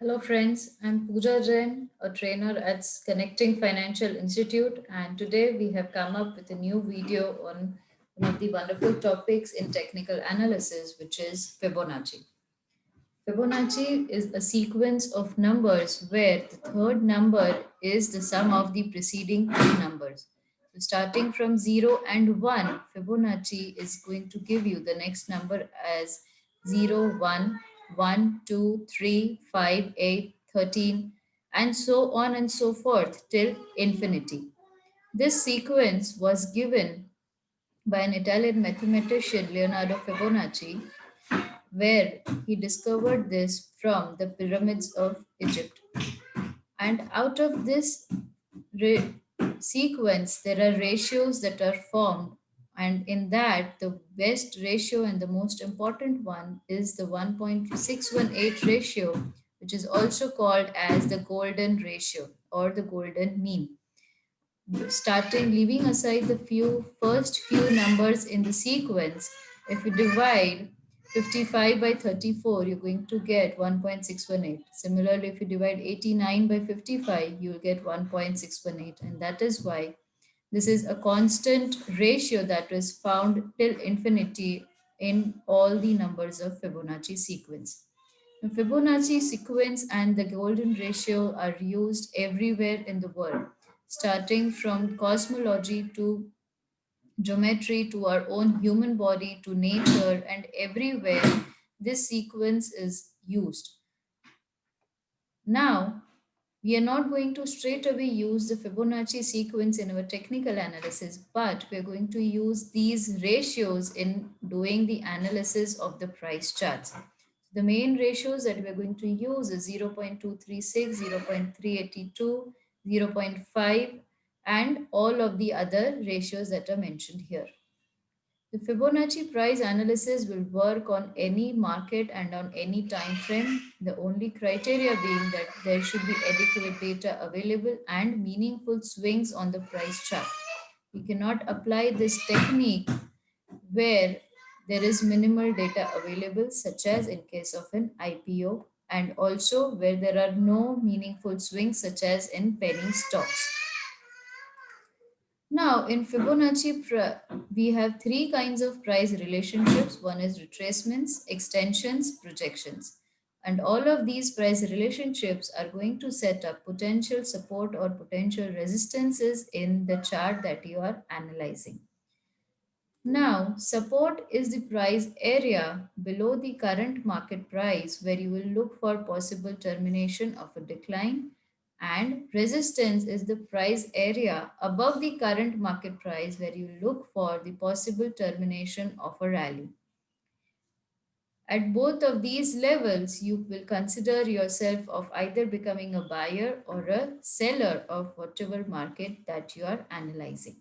Hello, friends. I'm Pooja Jain, a trainer at Connecting Financial Institute, and today we have come up with a new video on one of the wonderful topics in technical analysis, which is Fibonacci. Fibonacci is a sequence of numbers where the third number is the sum of the preceding two numbers. So, starting from 0 and 1, Fibonacci is going to give you the next number as 0, 1, 1, 2, 3, 5, 8, 13, and so on and so forth till infinity. This sequence was given by an Italian mathematician, Leonardo Fibonacci, where he discovered this from the pyramids of Egypt. And out of this re- sequence, there are ratios that are formed. And in that, the best ratio and the most important one is the 1.618 ratio, which is also called as the golden ratio or the golden mean. Starting leaving aside the first few numbers in the sequence, if you divide 55 by 34, you're going to get 1.618. Similarly, if you divide 89 by 55, you'll get 1.618. And that is why this is a constant ratio that is found till infinity in all the numbers of Fibonacci sequence. The Fibonacci sequence and the golden ratio are used everywhere in the world, starting from cosmology to geometry to our own human body to nature, and everywhere this sequence is used. Now, we are not going to straight away use the Fibonacci sequence in our technical analysis, but we are going to use these ratios in doing the analysis of the price charts. The main ratios that we are going to use is 0.236, 0.382, 0.5, and all of the other ratios that are mentioned here. The Fibonacci price analysis will work on any market and on any time frame, the only criteria being that there should be adequate data available and meaningful swings on the price chart. We cannot apply this technique where there is minimal data available, such as in case of an IPO, and also where there are no meaningful swings, such as in penny stocks. Now, in Fibonacci, we have three kinds of price relationships. One is retracements, extensions, projections. And all of these price relationships are going to set up potential support or potential resistances in the chart that you are analyzing. Now, support is the price area below the current market price where you will look for possible termination of a decline, and resistance is the price area above the current market price where you look for the possible termination of a rally. At both of these levels, you will consider yourself of either becoming a buyer or a seller of whatever market that you are analyzing.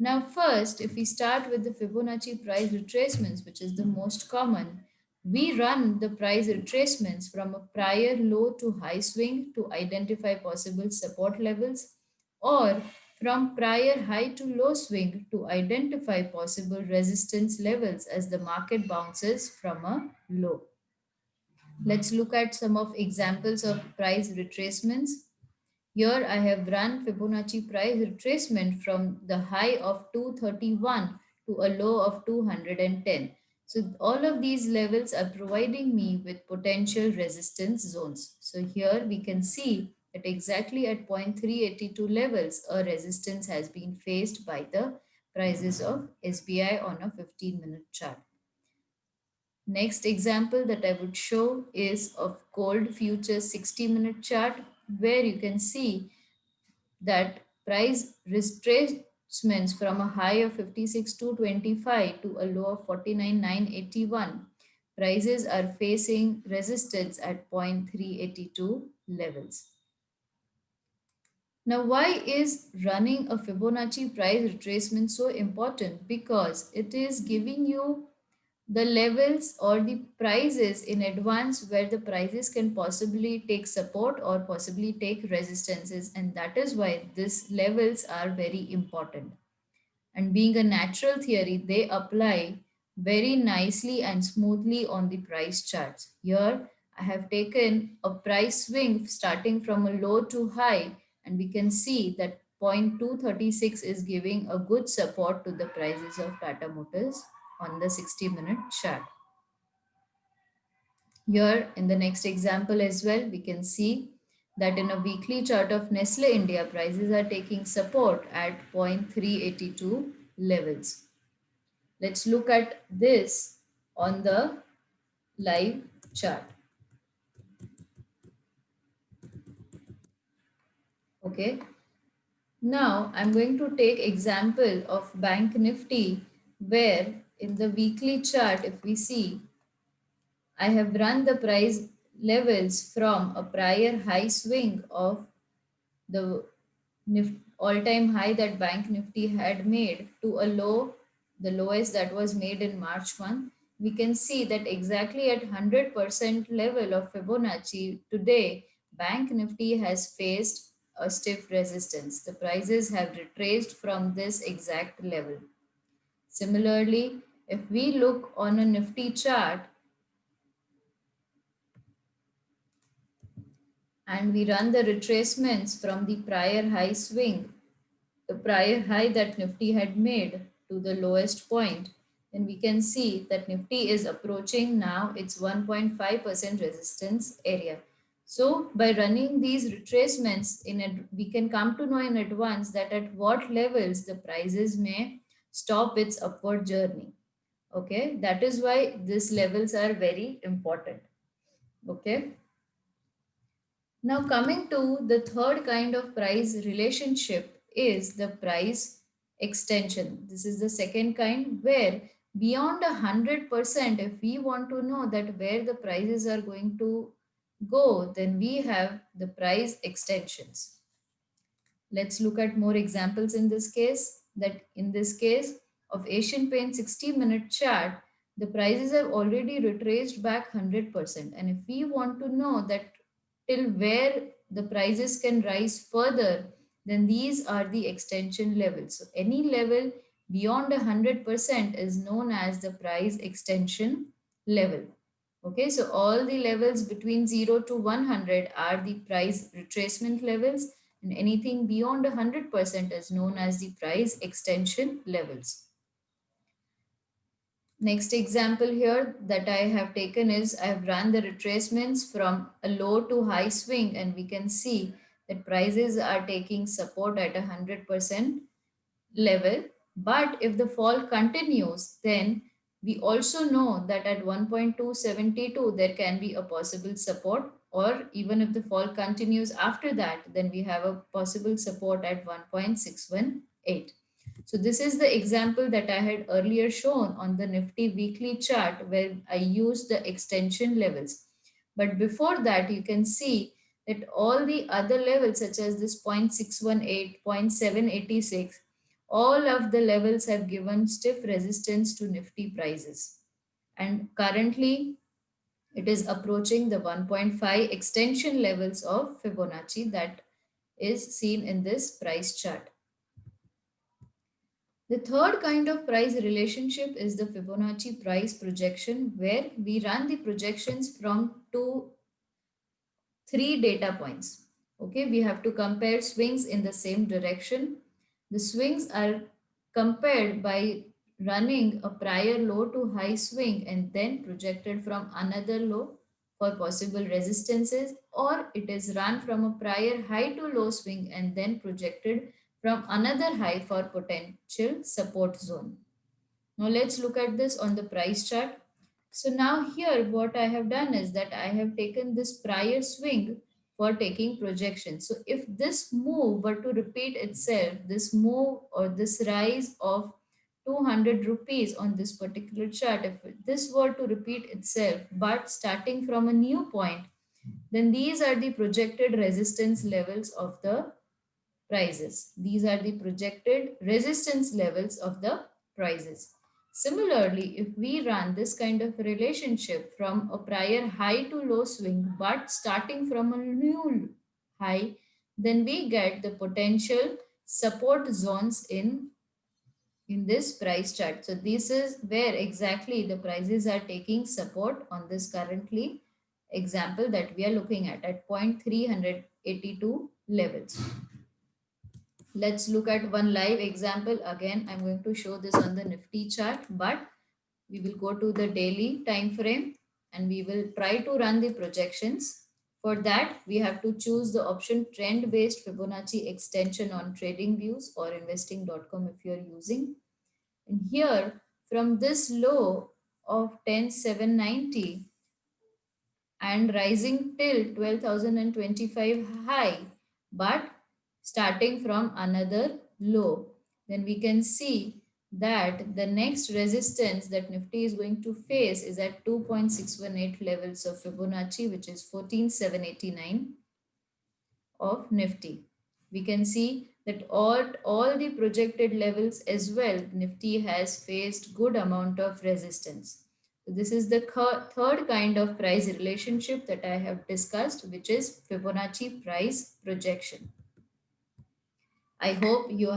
Now, first, if we start with the Fibonacci price retracements, which is the most common, we run the price retracements from a prior low to high swing to identify possible support levels, or from prior high to low swing to identify possible resistance levels as the market bounces from a low. Let's look at some of examples of price retracements. Here I have run Fibonacci price retracement from the high of 231 to a low of 210. So all of these levels are providing me with potential resistance zones. So here we can see that exactly at 0.382 levels, a resistance has been faced by the prices of SBI on a 15-minute chart. Next example that I would show is of gold futures 60-minute chart, where you can see that price retracements from a high of 56,225 to a low of 49,981. Prices are facing resistance at 0.382 levels. Now, why is running a Fibonacci price retracement so important? Because it is giving you the levels or the prices in advance where the prices can possibly take support or possibly take resistances, and that is why these levels are very important. And being a natural theory, they apply very nicely and smoothly on the price charts. Here I have taken a price swing starting from a low to high, and we can see that 0.236 is giving a good support to the prices of Tata Motors on the 60-minute chart. Here in the next example as well, we can see that in a weekly chart of Nestle India, prices are taking support at 0.382 levels. Let's look at this on the live chart. Okay. Now I'm going to take example of Bank Nifty, where in the weekly chart, if we see, I have run the price levels from a prior high swing of the all-time high that Bank Nifty had made to a low, the lowest that was made in March month. We can see that exactly at 100% level of Fibonacci today, Bank Nifty has faced a stiff resistance. The prices have retraced from this exact level. Similarly, if we look on a Nifty chart and we run the retracements from the prior high swing, the prior high that Nifty had made to the lowest point, then we can see that Nifty is approaching now its 1.5% resistance area. So by running these retracements, we can come to know in advance that at what levels the prices may stop its upward journey. Okay, that is why these levels are very important. Okay. Now, coming to the third kind of price relationship is the price extension. This is the second kind where beyond 100%, if we want to know that where the prices are going to go, then we have the price extensions. Let's look at more examples in this case. That in this case of Asian Paint 60-minute chart, the prices have already retraced back 100%. And if we want to know that till where the prices can rise further, then these are the extension levels. So any level beyond 100% is known as the price extension level. Okay, so all the levels between 0 to 100 are the price retracement levels, and anything beyond 100% is known as the price extension levels. Next example here that I have taken is I have run the retracements from a low to high swing, and we can see that prices are taking support at 100% level. But if the fall continues, then we also know that at 1.272 there can be a possible support, or even if the fall continues after that, then we have a possible support at 1.618. So this is the example that I had earlier shown on the Nifty weekly chart where I used the extension levels. But before that, you can see that all the other levels such as this 0.618, 0.786, all of the levels have given stiff resistance to Nifty prices. And currently, it is approaching the 1.5 extension levels of Fibonacci that is seen in this price chart. The third kind of price relationship is the Fibonacci price projection, where we run the projections from three data points. Okay, we have to compare swings in the same direction. The swings are compared by running a prior low to high swing and then projected from another low for possible resistances, or it is run from a prior high to low swing and then projected from another high for potential support zone. Now let's look at this on the price chart. So now here what I have done is that I have taken this prior swing for taking projection. So if this move were to repeat itself, this move or this rise of 200 rupees on this particular chart, if this were to repeat itself, but starting from a new point, then these are the projected resistance levels of the prices. These are the projected resistance levels of the prices. Similarly, if we run this kind of relationship from a prior high to low swing, but starting from a new high, then we get the potential support zones in this price chart. So this is where exactly the prices are taking support on this currently example that we are looking at 0.382 levels. Let's look at one live example. Again, I'm going to show this on the Nifty chart, but we will go to the daily time frame and we will try to run the projections. For that, we have to choose the option trend-based Fibonacci extension on TradingViews or investing.com if you're using. And here, from this low of 10,790 and rising till 12,025 high, but starting from another low, then we can see that the next resistance that Nifty is going to face is at 2.618 levels of Fibonacci, which is 14,789 of Nifty. We can see that all the projected levels as well, Nifty has faced good amount of resistance. So this is the third kind of price relationship that I have discussed, which is Fibonacci price projection. I hope you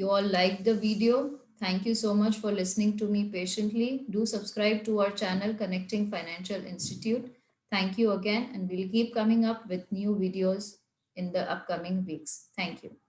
all liked the video. Thank you so much for listening to me patiently. Do subscribe to our channel, Connecting Financial Institute. Thank you again, and we'll keep coming up with new videos in the upcoming weeks. Thank you.